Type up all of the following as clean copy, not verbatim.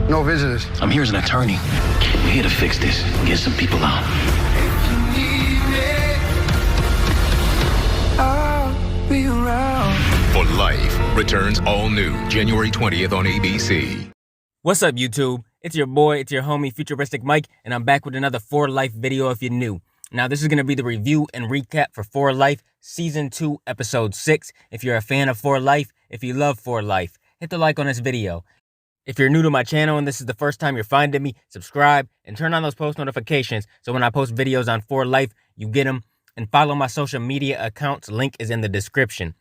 No visitors. I'm here as an attorney. We're here to fix this, get some people out. I'll be around. For Life returns all new January 20th on ABC. What's up, YouTube? It's your boy, it's your homie, Futuristic Mike, and I'm back with another For Life video if you're new. Now, this is going to be the review and recap for For Life Season 2, Episode 6. If you're a fan of For Life, if you love For Life, hit the like on this video. If you're new to my channel and this is the first time you're finding me, subscribe and turn on those post notifications so when I post videos on For Life, you get them. And follow my social media accounts, link is in the description.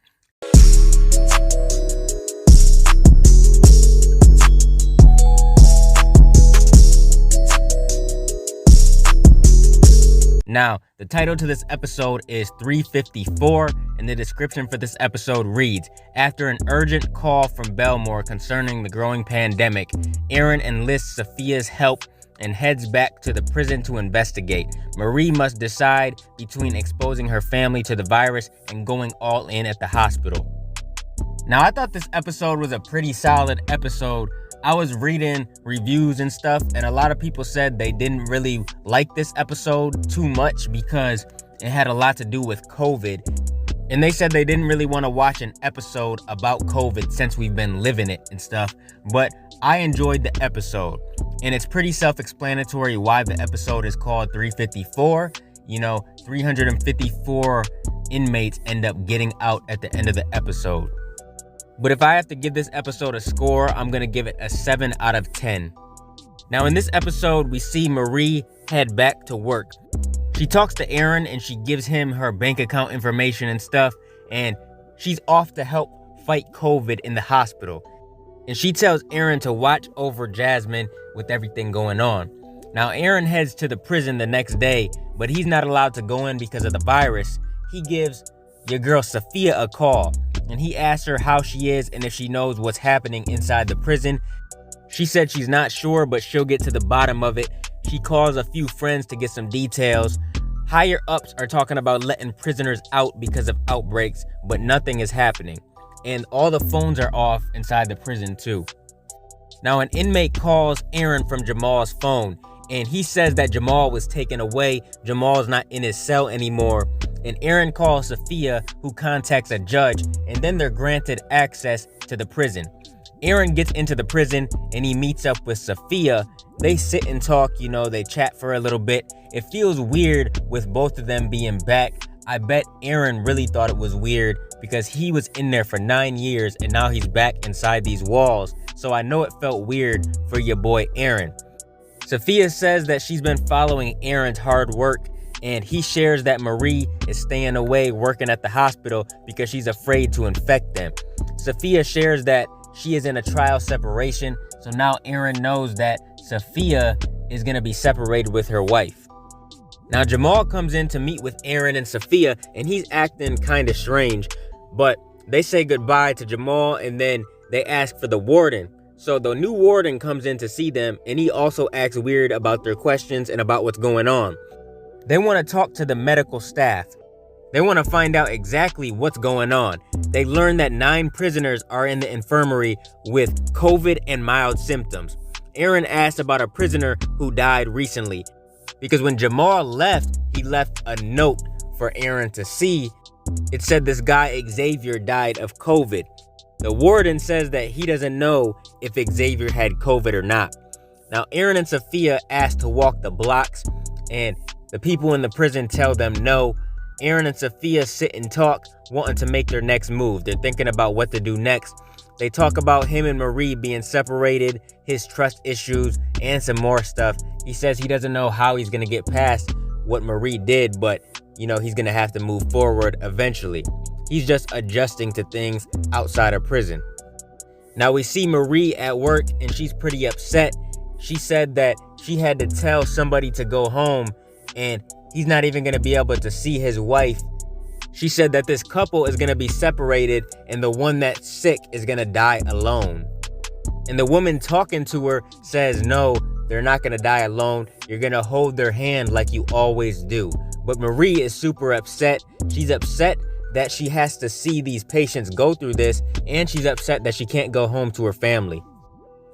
Now, the title to this episode is 354, and the description for this episode reads, after an urgent call from Belmore concerning the growing pandemic, Aaron enlists Sophia's help and heads back to the prison to investigate. Marie must decide between exposing her family to the virus and going all in at the hospital. Now, I thought this episode was a pretty solid episode. I was reading reviews and stuff, and a lot of people said they didn't really like this episode too much because it had a lot to do with COVID. And they said they didn't really want to watch an episode about COVID since we've been living it and stuff. But I enjoyed the episode, and it's pretty self-explanatory why the episode is called 354. You know, 354 inmates end up getting out at the end of the episode. But if I have to give this episode a score, I'm going to give it a 7 out of 10. Now, in this episode, we see Marie head back to work. She talks to Aaron and she gives him her bank account information and stuff. And she's off to help fight COVID in the hospital. And she tells Aaron to watch over Jasmine with everything going on. Now, Aaron heads to the prison the next day, but he's not allowed to go in because of the virus. He gives your girl Sophia a call. And he asks her how she is and if she knows what's happening inside the prison. She said she's not sure, but she'll get to the bottom of it. She calls a few friends to get some details. Higher ups are talking about letting prisoners out because of outbreaks, but nothing is happening. And all the phones are off inside the prison too. Now, an inmate calls Aaron from Jamal's phone, and he says that Jamal was taken away. Jamal's not in his cell anymore. And Aaron calls Sophia, who contacts a judge, and then they're granted access to the prison. Aaron gets into the prison and he meets up with Sophia. They sit and talk, you know, they chat for a little bit. It feels weird with both of them being back. I bet Aaron really thought it was weird because he was in there for 9 years and now he's back inside these walls. So I know it felt weird for your boy Aaron. Sophia says that she's been following Aaron's hard work, and he shares that Marie is staying away working at the hospital because she's afraid to infect them. Sophia shares that she is in a trial separation, so now Aaron knows that Sophia is going to be separated with her wife. Now, Jamal comes in to meet with Aaron and Sophia, and he's acting kind of strange, but they say goodbye to Jamal, and then they ask for the warden. So the new warden comes in to see them, and he also acts weird about their questions and about what's going on. They want to talk to the medical staff. They want to find out exactly what's going on. They learn that 9 prisoners are in the infirmary with COVID and mild symptoms. Aaron asked about a prisoner who died recently because when Jamal left, he left a note for Aaron to see. It said this guy Xavier died of COVID. The warden says that he doesn't know if Xavier had COVID or not. Now, Aaron and Sophia asked to walk the blocks, and the people in the prison tell them no. Aaron and Sophia sit and talk, wanting to make their next move. They're thinking about what to do next. They talk about him and Marie being separated, his trust issues, and some more stuff. He says he doesn't know how he's going to get past what Marie did, but, you know, he's going to have to move forward eventually. He's just adjusting to things outside of prison. Now, we see Marie at work, and she's pretty upset. She said that she had to tell somebody to go home, and he's not even going to be able to see his wife. She said that this couple is going to be separated and the one that's sick is going to die alone. And the woman talking to her says, no, they're not going to die alone. You're going to hold their hand like you always do. But Marie is super upset. She's upset that she has to see these patients go through this, and she's upset that she can't go home to her family.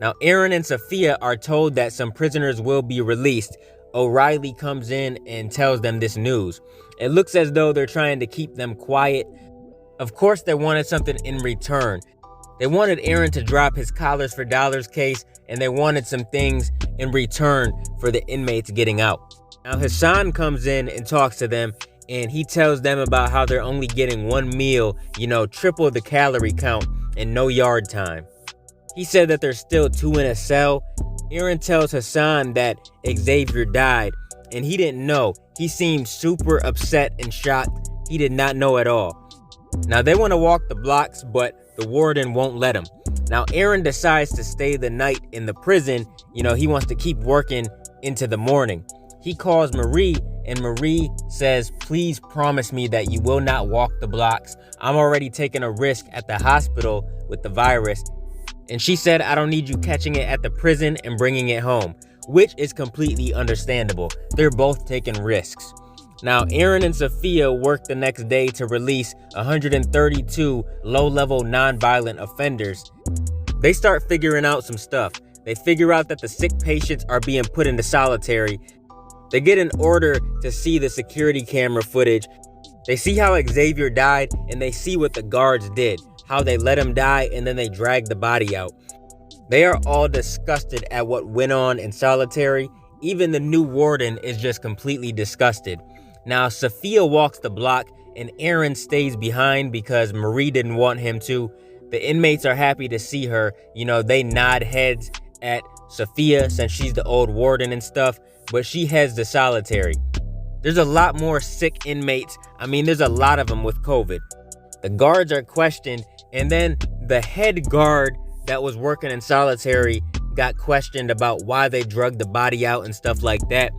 Now, Aaron and Sophia are told that some prisoners will be released. O'Reilly comes in and tells them this news. It looks as though they're trying to keep them quiet. Of course, they wanted something in return. They wanted Aaron to drop his collars for dollars case, and they wanted some things in return for the inmates getting out. Now, Hassan comes in and talks to them, and he tells them about how they're only getting one meal, triple the calorie count, and no yard time. He said that there's still 2 in a cell. Aaron tells Hassan that Xavier died, and he didn't know. He seemed super upset and shocked. He did not know at all. Now, they want to walk the blocks, but the warden won't let him. Now, Aaron decides to stay the night in the prison. He wants to keep working into the morning. He calls Marie, and Marie says, "Please promise me that you will not walk the blocks. I'm already taking a risk at the hospital with the virus." And she said, "I don't need you catching it at the prison and bringing it home," which is completely understandable. They're both taking risks. Now, Aaron and Sophia work the next day to release 132 low-level non-violent offenders. They start figuring out some stuff. They figure out that the sick patients are being put into solitary. They get an order to see the security camera footage. They see how Xavier died, and they see what the guards did, how they let him die, and then they drag the body out. They are all disgusted at what went on in solitary. Even the new warden is just completely disgusted. Now, Sophia walks the block, and Aaron stays behind because Marie didn't want him to. The inmates are happy to see her. They nod heads at Sophia since she's the old warden and stuff, but she heads to solitary. There's a lot more sick inmates. There's a lot of them with COVID. The guards are questioned, and then the head guard that was working in solitary got questioned about why they drugged the body out and stuff like that.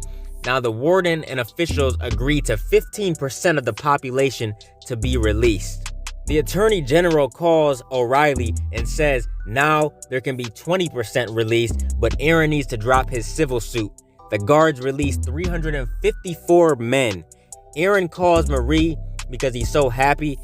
Now, the warden and officials agreed to 15% of the population to be released. The attorney general calls O'Reilly and says now there can be 20% released, but Aaron needs to drop his civil suit. The guards released 354 men. Aaron calls Marie because he's so happy.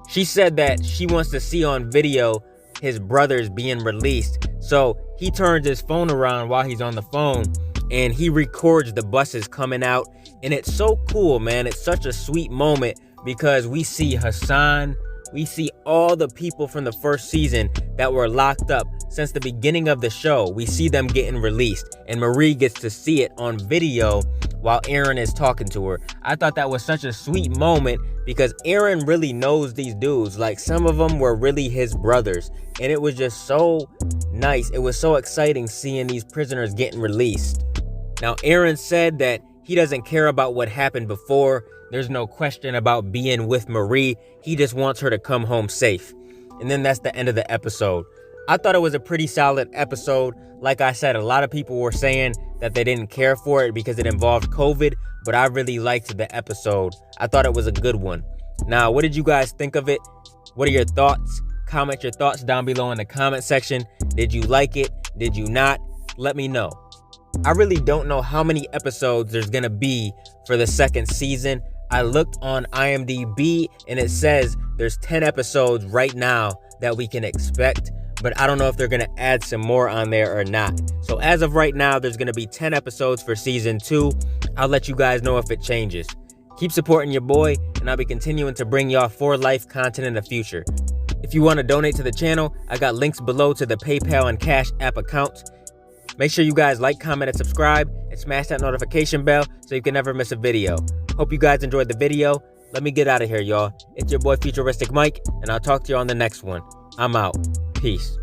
She said that she wants to see on video his brothers being released. So he turns his phone around while he's on the phone, and he records the buses coming out. And it's so cool, man. It's such a sweet moment because we see Hassan, we see all the people from the first season that were locked up since the beginning of the show. We see them getting released, and Marie gets to see it on video while Aaron is talking to her. I thought that was such a sweet moment because Aaron really knows these dudes. Like, some of them were really his brothers, and it was just so nice. It was so exciting seeing these prisoners getting released. Now, Aaron said that he doesn't care about what happened before. There's no question about being with Marie. He just wants her to come home safe. And then that's the end of the episode. I thought it was a pretty solid episode. Like I said, a lot of people were saying that they didn't care for it because it involved COVID, but I really liked the episode. I thought it was a good one. Now, what did you guys think of it? What are your thoughts? Comment your thoughts down below in the comment section. Did you like it? Did you not? Let me know. I really don't know how many episodes there's gonna be for the second season. I looked on IMDb and it says there's 10 episodes right now that we can expect, but I don't know if they're gonna add some more on there or not. So as of right now, there's gonna be 10 episodes for season 2. I'll let you guys know if it changes. Keep supporting your boy, and I'll be continuing to bring y'all for life content in the future. If you want to donate to the channel, I got links below to the PayPal and Cash App accounts. Make sure you guys like, comment, and subscribe, and smash that notification bell so you can never miss a video. Hope you guys enjoyed the video. Let me get out of here, y'all. It's your boy Futuristic Mike, and I'll talk to you on the next one. I'm out. Peace.